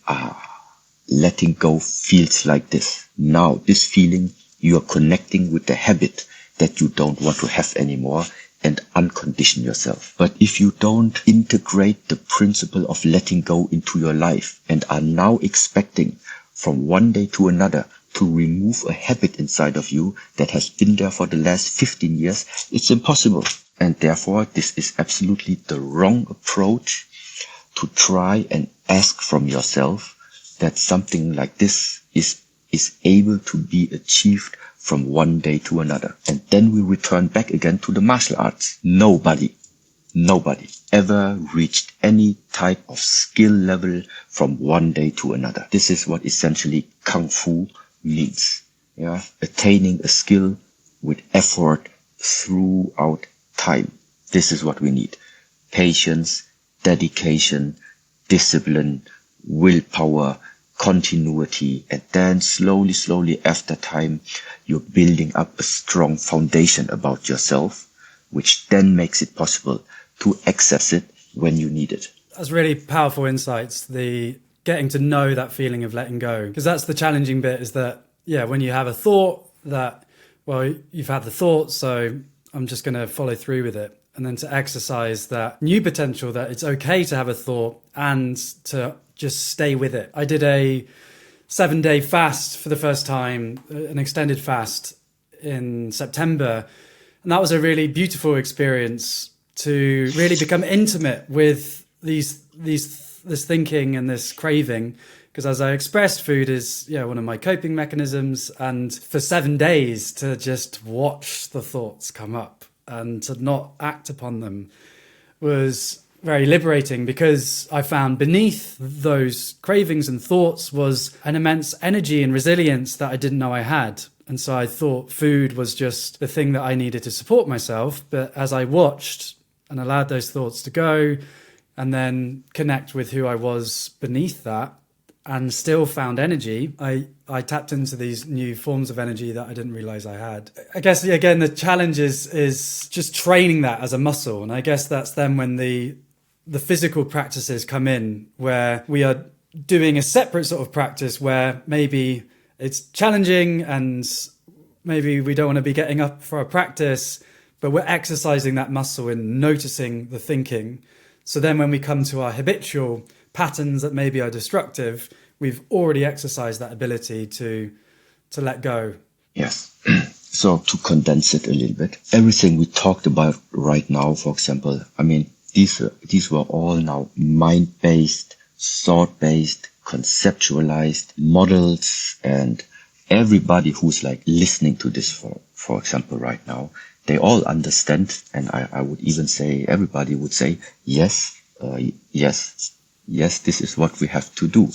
letting go feels like this. Now, this feeling, you are connecting with the habit that you don't want to have anymore and uncondition yourself. But if you don't integrate the principle of letting go into your life and are now expecting from one day to another to remove a habit inside of you that has been there for the last 15 years, it's impossible. And therefore, this is absolutely the wrong approach to try and ask from yourself that something like this is able to be achieved from one day to another. And then we return back again to the martial arts. Nobody ever reached any type of skill level from one day to another. This is what essentially Kung Fu means. Yeah, attaining a skill with effort throughout time. This is what we need. Patience, dedication, discipline, willpower, continuity, and then slowly after time, you're building up a strong foundation about yourself, which then makes it possible to access it when you need it. That's really powerful insights, the getting to know that feeling of letting go. Because that's the challenging bit, is that, yeah, when you have a thought that, well, you've had the thought, so I'm just going to follow through with it. And then to exercise that new potential that it's okay to have a thought and to just stay with it. I did a 7-day fast for the first time, an extended fast in September. And that was a really beautiful experience to really become intimate with this thinking and this craving. Because as I expressed, food is one of my coping mechanisms. And for 7 days to just watch the thoughts come up and to not act upon them was very liberating, because I found beneath those cravings and thoughts was an immense energy and resilience that I didn't know I had. And so I thought food was just the thing that I needed to support myself. But as I watched and allowed those thoughts to go and then connect with who I was beneath that, and still found energy, I tapped into these new forms of energy that I didn't realize I had. I guess, again, the challenge is just training that as a muscle. And I guess that's then when the physical practices come in, where we are doing a separate sort of practice where maybe it's challenging and maybe we don't want to be getting up for a practice, but we're exercising that muscle in noticing the thinking. So then when we come to our habitual patterns that maybe are destructive, we've already exercised that ability to let go. Yes. So to condense it a little bit, everything we talked about right now, for example, I mean, these were all now mind-based, thought-based, conceptualized models, and everybody who's like listening to this, for example, right now, they all understand, and I would even say everybody would say, yes, this is what we have to do.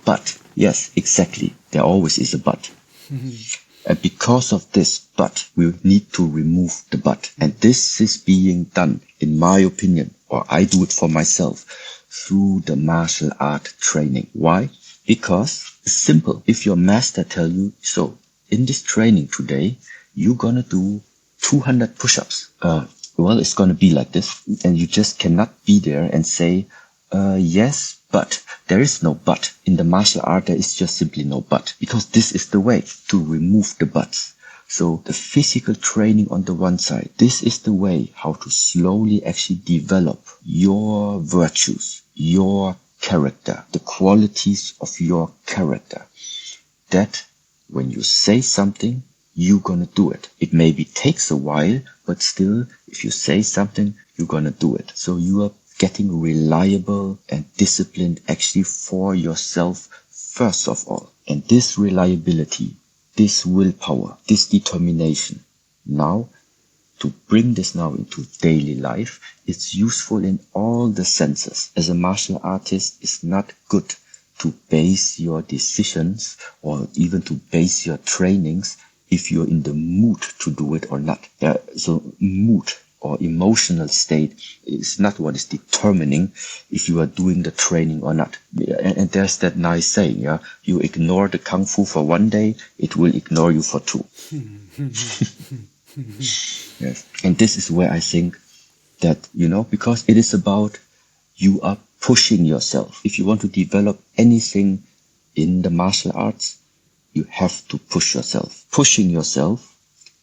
But, yes, exactly, there always is a but. And because of this but, we need to remove the but. And this is being done, in my opinion, or I do it for myself, through the martial art training. Why? Because it's simple. If your master tell you, so in this training today, you're gonna do 200 push-ups. Well, it's gonna be like this. And you just cannot be there and say, yes, but. There is no but. In the martial art, there is just simply no but. Because this is the way to remove the buts. So the physical training on the one side, this is the way how to slowly actually develop your virtues, your character, the qualities of your character. That when you say something, you're gonna do it. It maybe takes a while, but still, if you say something, you're gonna do it. So you are getting reliable and disciplined actually for yourself first of all. And this reliability, this willpower, this determination, now to bring this now into daily life, it's useful in all the senses. As a martial artist, it's not good to base your decisions or even to base your trainings if you're in the mood to do it or not. Yeah, so mood or emotional state is not what is determining if you are doing the training or not. And there's that nice saying, yeah, you ignore the Kung Fu for 1 day, it will ignore you for 2. Yes. And this is where I think that, because it is about you are pushing yourself. If you want to develop anything in the martial arts, you have to push yourself. Pushing yourself,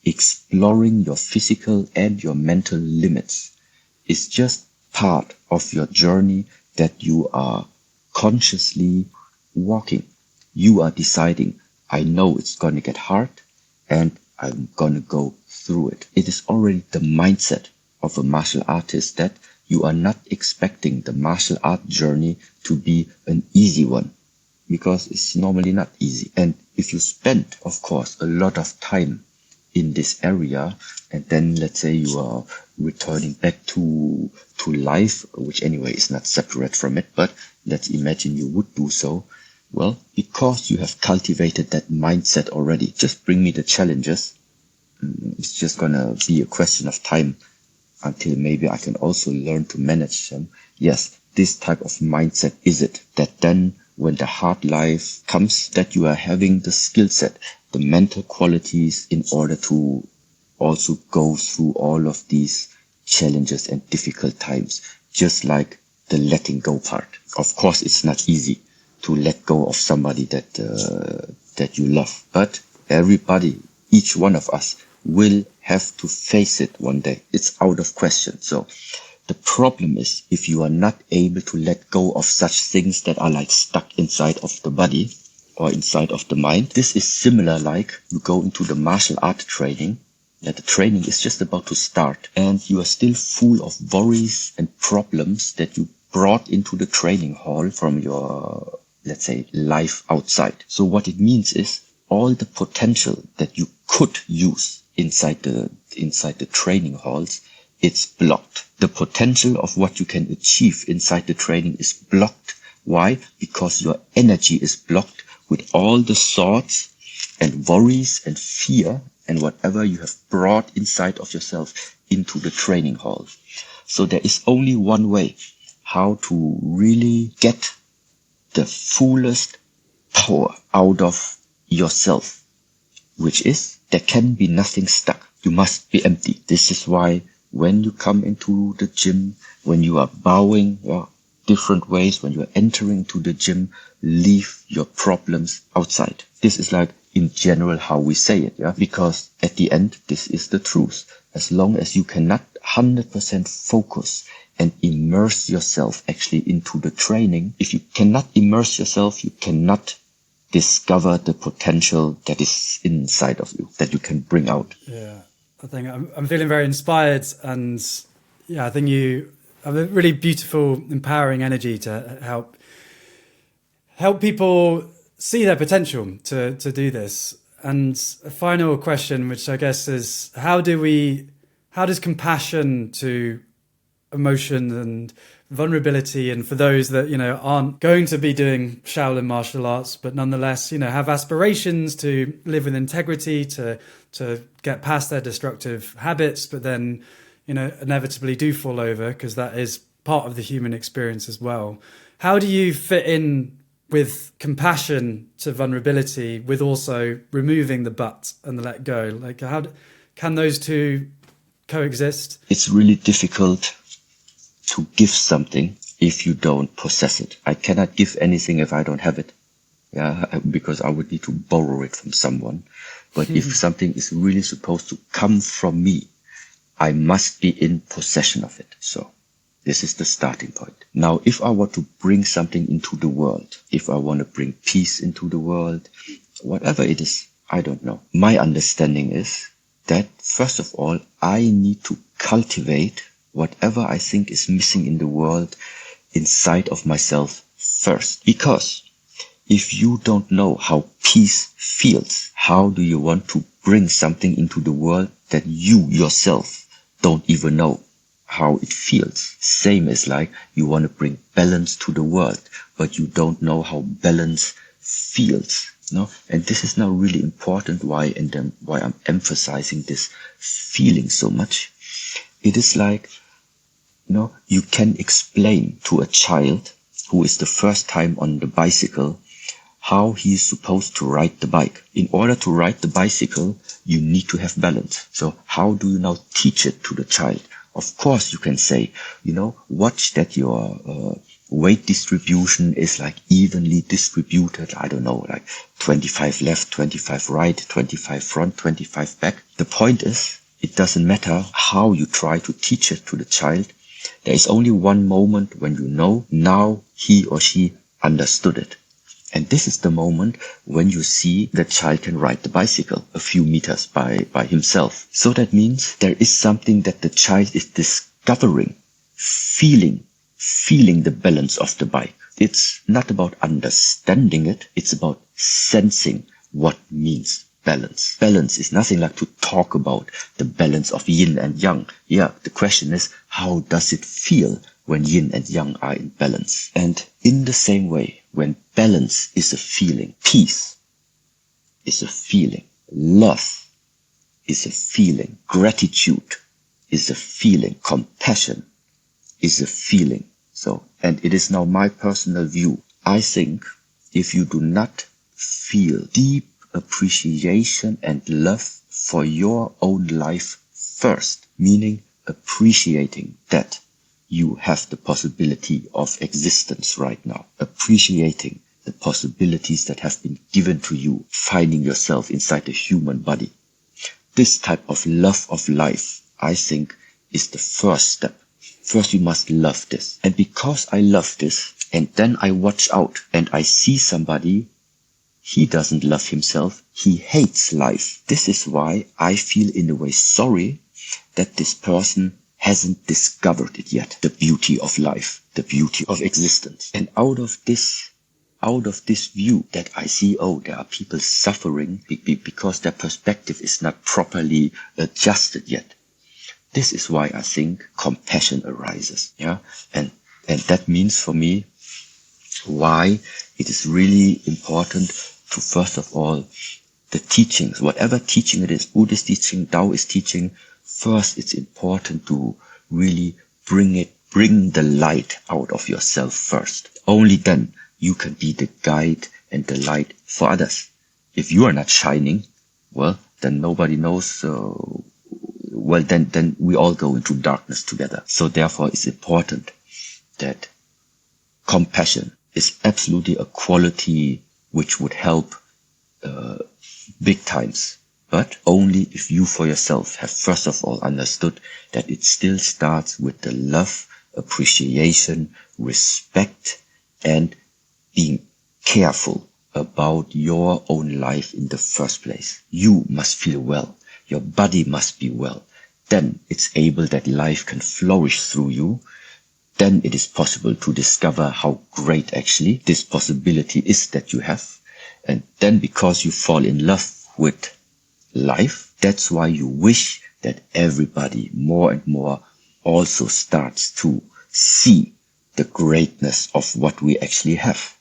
exploring your physical and your mental limits is just part of your journey that you are consciously walking. You are deciding, I know it's going to get hard and I'm going to go through it. It is already the mindset of a martial artist that you are not expecting the martial art journey to be an easy one, because it's normally not easy. And if you spend, of course, a lot of time in this area, and then let's say you are returning back to life, which anyway is not separate from it, but let's imagine you would do so, Well, because you have cultivated that mindset already. Just bring me the challenges. It's just gonna be a question of time until maybe I can also learn to manage them. Yes, this type of mindset is it, that then when the hard life comes, that you are having the skill set, the mental qualities in order to also go through all of these challenges and difficult times, just like the letting go part. Of course, it's not easy to let go of somebody that you love, but everybody, each one of us, will have to face it one day. It's out of question. So the problem is, if you are not able to let go of such things that are like stuck inside of the body or inside of the mind, this is similar like you go into the martial art training. Yeah, the training is just about to start and you are still full of worries and problems that you brought into the training hall from your, let's say, life outside. So what it means is all the potential that you could use inside the training halls, it's blocked. The potential of what you can achieve inside the training is blocked. Why? Because your energy is blocked with all the thoughts and worries and fear and whatever you have brought inside of yourself into the training hall. So there is only one way how to really get the fullest power out of yourself, which is there can be nothing stuck. You must be empty. This is why when you come into the gym, when you are bowing different ways, when you are entering to the gym, leave your problems outside. This is like in general how we say it, because at the end, this is the truth. As long as you cannot 100% focus and immerse yourself actually into the training, if you cannot immerse yourself, you cannot discover the potential that is inside of you, that you can bring out. Yeah, I think I'm feeling very inspired, and yeah, I think you have a really beautiful, empowering energy to help people see their potential to do this. And a final question, which I guess is, how does compassion to emotion and vulnerability, and for those that aren't going to be doing Shaolin martial arts but nonetheless have aspirations to live with integrity, to get past their destructive habits, but then inevitably do fall over, because that is part of the human experience as well. How do you fit in with compassion to vulnerability with also removing the but and the let go? Like, how can those two coexist? It's really difficult to give something if you don't possess it. I cannot give anything if I don't have it. Because I would need to borrow it from someone. But if something is really supposed to come from me, I must be in possession of it. So this is the starting point. Now, if I want to bring something into the world, if I want to bring peace into the world, whatever it is, I don't know. My understanding is that, first of all, I need to cultivate whatever I think is missing in the world inside of myself first. Because if you don't know how peace feels, how do you want to bring something into the world that you yourself don't even know how it feels? Same as like you want to bring balance to the world, but you don't know how balance feels. No? And this is now really important why I'm emphasizing this feeling so much. It is like, you can explain to a child who is the first time on the bicycle how he is supposed to ride the bike. In order to ride the bicycle, you need to have balance. So how do you now teach it to the child? Of course, you can say, watch that your weight distribution is like evenly distributed. I don't know, like 25 left, 25 right, 25 front, 25 back. The point is, it doesn't matter how you try to teach it to the child. There is only one moment when now he or she understood it. And this is the moment when you see the child can ride the bicycle a few meters by himself. So that means there is something that the child is discovering, feeling the balance of the bike. It's not about understanding it. It's about sensing what means balance. Balance is nothing like to talk about the balance of yin and yang. Yeah, the question is, how does it feel when yin and yang are in balance. And in the same way, when balance is a feeling, peace is a feeling, love is a feeling, gratitude is a feeling, compassion is a feeling. So, and it is now my personal view. I think if you do not feel deep appreciation and love for your own life first, meaning appreciating that you have the possibility of existence right now, appreciating the possibilities that have been given to you, finding yourself inside the human body. This type of love of life, I think, is the first step. First, you must love this. And because I love this, and then I watch out and I see somebody, he doesn't love himself, he hates life. This is why I feel in a way sorry that this person hasn't discovered it yet, the beauty of life, the beauty of existence. And out of this view that I see, oh, there are people suffering because their perspective is not properly adjusted yet. This is why I think compassion arises. Yeah. And that means for me why it is really important to, first of all, the teachings, whatever teaching it is, Buddhist teaching, Taoist teaching, first it's important to really bring the light out of yourself first. Only then you can be the guide and the light for others. If you are not shining, well, then nobody knows, well, then we all go into darkness together. So therefore it's important that compassion is absolutely a quality which would help big times, but only if you for yourself have first of all understood that it still starts with the love, appreciation, respect, and being careful about your own life in the first place. You must feel well. Your body must be well. Then it's able that life can flourish through you. Then it is possible to discover how great actually this possibility is that you have. And then because you fall in love with life, that's why you wish that everybody more and more also starts to see the greatness of what we actually have.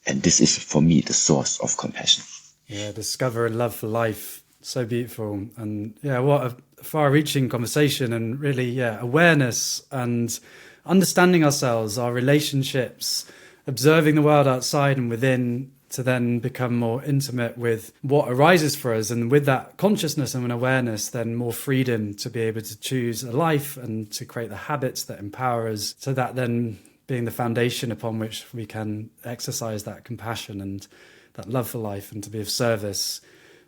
And this is for me the source of compassion. Yeah, discover and love for life. So beautiful. And yeah, what a far-reaching conversation, and really, yeah, awareness and understanding ourselves, our relationships, observing the world outside and within, to then become more intimate with what arises for us. And with that consciousness and an awareness, then more freedom to be able to choose a life and to create the habits that empower us. So that then being the foundation upon which we can exercise that compassion and that love for life, and to be of service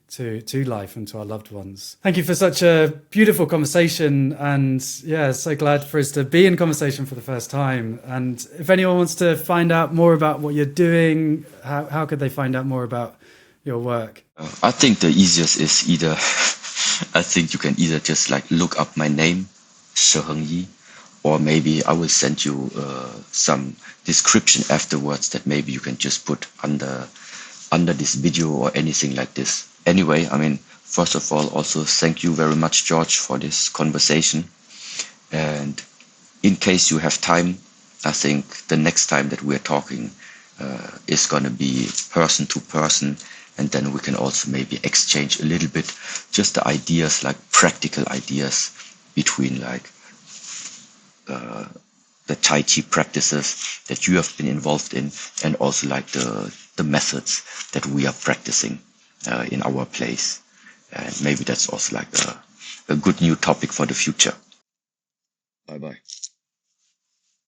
to life and to our loved ones. Thank you for such a beautiful conversation, and yeah, so glad for us to be in conversation for the first time. And if anyone wants to find out more about what you're doing, how could they find out more about your work? I think the easiest is either I think you can either just like look up my name, Shi Heng Yi, or maybe I will send you some description afterwards that maybe you can just put under this video or anything like this. Anyway, I mean, first of all, also thank you very much, George, for this conversation. And in case you have time, I think the next time that we're talking is going to be person to person. And then we can also maybe exchange a little bit just the ideas, like practical ideas between like the Tai Chi practices that you have been involved in, and also like the methods that we are practicing in our place. And maybe that's also like a good new topic for the future. Bye bye.